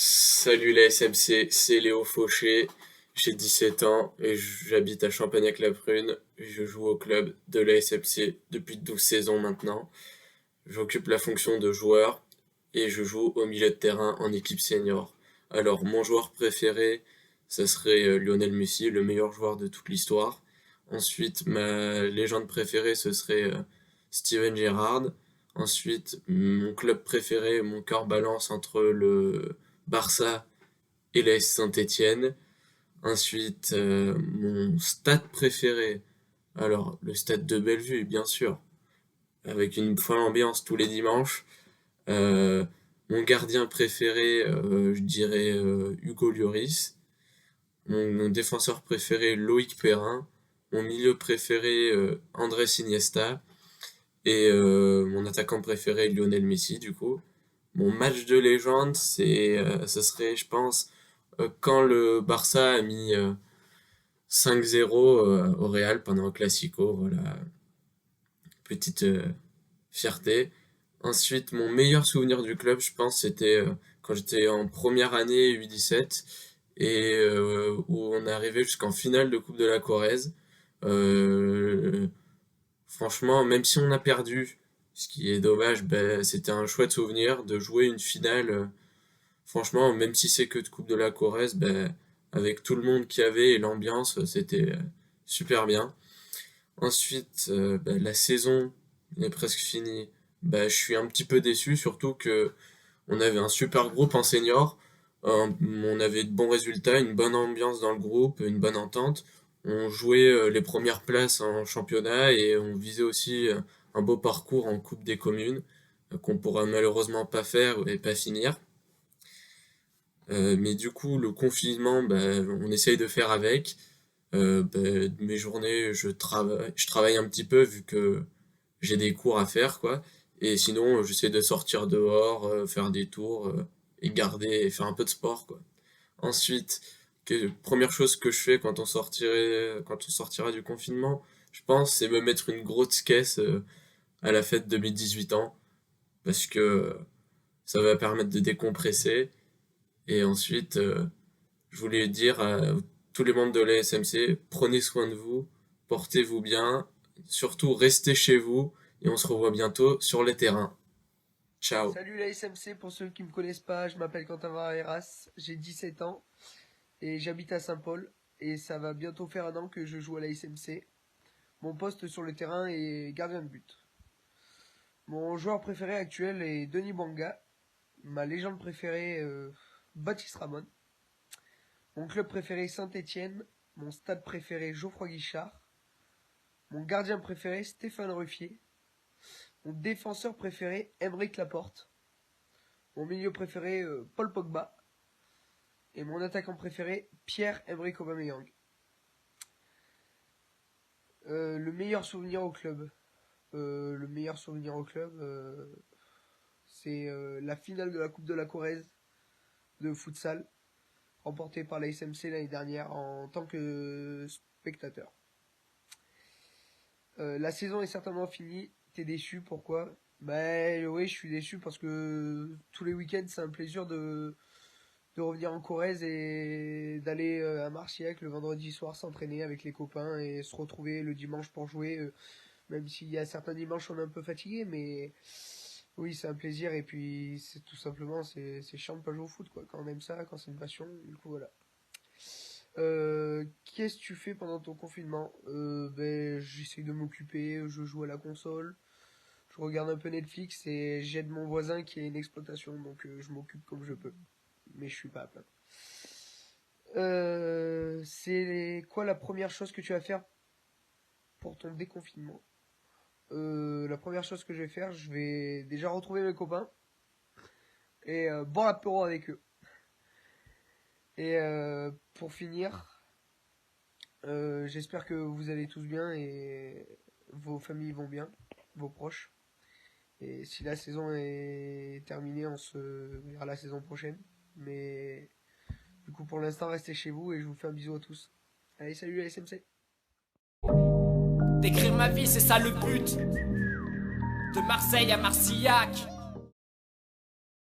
Salut la SMC, c'est Léo Fauché, j'ai 17 ans et j'habite à Champagnac-la-Prune. Je joue au club de la SMC depuis 12 saisons maintenant. J'occupe la fonction de joueur et je joue au milieu de terrain en équipe senior. Alors mon joueur préféré, ça serait Lionel Messi, le meilleur joueur de toute l'histoire. Ensuite, ma légende préférée, ce serait Steven Gerrard. Ensuite, mon club préféré, mon cœur balance entre le Barça et l'AS Saint-Étienne. Ensuite, mon stade préféré, alors le stade de Bellevue, bien sûr, avec une folle ambiance tous les dimanches. Euh, Mon gardien préféré, je dirais Hugo Lloris. Mon défenseur préféré, Loïc Perrin. Mon milieu préféré, Andrés Iniesta. Et mon attaquant préféré, Lionel Messi, du coup. Mon match de légende, ce serait, je pense, quand le Barça a mis 5-0 au Real pendant un Classico, voilà, petite fierté. Ensuite, mon meilleur souvenir du club, je pense, c'était quand j'étais en première année U17 et où on est arrivé jusqu'en finale de Coupe de la Corrèze. Euh, Franchement, même si on a perdu, ce qui est dommage, ben, c'était un chouette souvenir de jouer une finale. Franchement, même si c'est que de Coupe de la Corrèze, ben, avec tout le monde qu'il y avait et l'ambiance, c'était super bien. Ensuite, ben, la saison est presque finie. Ben, je suis un petit peu déçu, surtout que on avait un super groupe en senior. On avait de bons résultats, une bonne ambiance dans le groupe, une bonne entente. On jouait les premières places en championnat et on visait aussi un beau parcours en Coupe des communes qu'on pourra malheureusement pas faire et pas finir. Mais du coup, le confinement, bah, on essaye de faire avec. Bah, mes journées, je travaille un petit peu vu que j'ai des cours à faire, quoi. Et sinon, j'essaie de sortir dehors, faire des tours et faire un peu de sport, quoi. Ensuite, première chose que je fais quand on sortira du confinement, je pense, c'est me mettre une grosse caisse à la fête de mes 18 ans, parce que ça va permettre de décompresser. Et ensuite, je voulais dire à tous les membres de la SMC, prenez soin de vous, portez-vous bien, surtout restez chez vous, et on se revoit bientôt sur les terrains. Ciao. Salut la SMC, pour ceux qui me connaissent pas, je m'appelle Quentin Varreras, j'ai 17 ans et j'habite à Saint-Paul et ça va bientôt faire un an que je joue à la SMC. Mon poste sur le terrain est gardien de but. Mon joueur préféré actuel est Denis Bouanga, ma légende préférée Baptiste Ramon, mon club préféré Saint-Étienne, mon stade préféré Geoffroy Guichard, mon gardien préféré Stéphane Ruffier, mon défenseur préféré Aymeric Laporte, mon milieu préféré Paul Pogba et mon attaquant préféré Pierre-Emerick Aubameyang. Le meilleur souvenir au club. Le meilleur souvenir au club, c'est la finale de la Coupe de la Corrèze de futsal, remportée par la SMC l'année dernière en tant que spectateur. La saison est certainement finie. T'es déçu, pourquoi? Bah oui, je suis déçu parce que tous les week-ends, c'est un plaisir de revenir en Corrèze et d'aller à Marciac le vendredi soir s'entraîner avec les copains et se retrouver le dimanche pour jouer. Même s'il y a certains dimanches on est un peu fatigué, mais oui, c'est un plaisir et puis c'est tout simplement c'est chiant de pas jouer au foot quoi. Quand on aime ça, quand c'est une passion, du coup voilà. Qu'est-ce que tu fais pendant ton confinement? Ben j'essaie de m'occuper, je joue à la console, je regarde un peu Netflix et j'aide mon voisin qui a une exploitation, donc je m'occupe comme je peux, mais je suis pas à plaindre. C'est quoi la première chose que tu vas faire pour ton déconfinement? La première chose que je vais faire, je vais déjà retrouver mes copains et boire l'apéro avec eux. Et pour finir, j'espère que vous allez tous bien et vos familles vont bien, vos proches. Et si la saison est terminée, on se verra la saison prochaine. Mais du coup, pour l'instant, restez chez vous et je vous fais un bisou à tous. Allez, salut la SMC. D'écrire ma vie, c'est ça le but. De Marseille à Marcillac.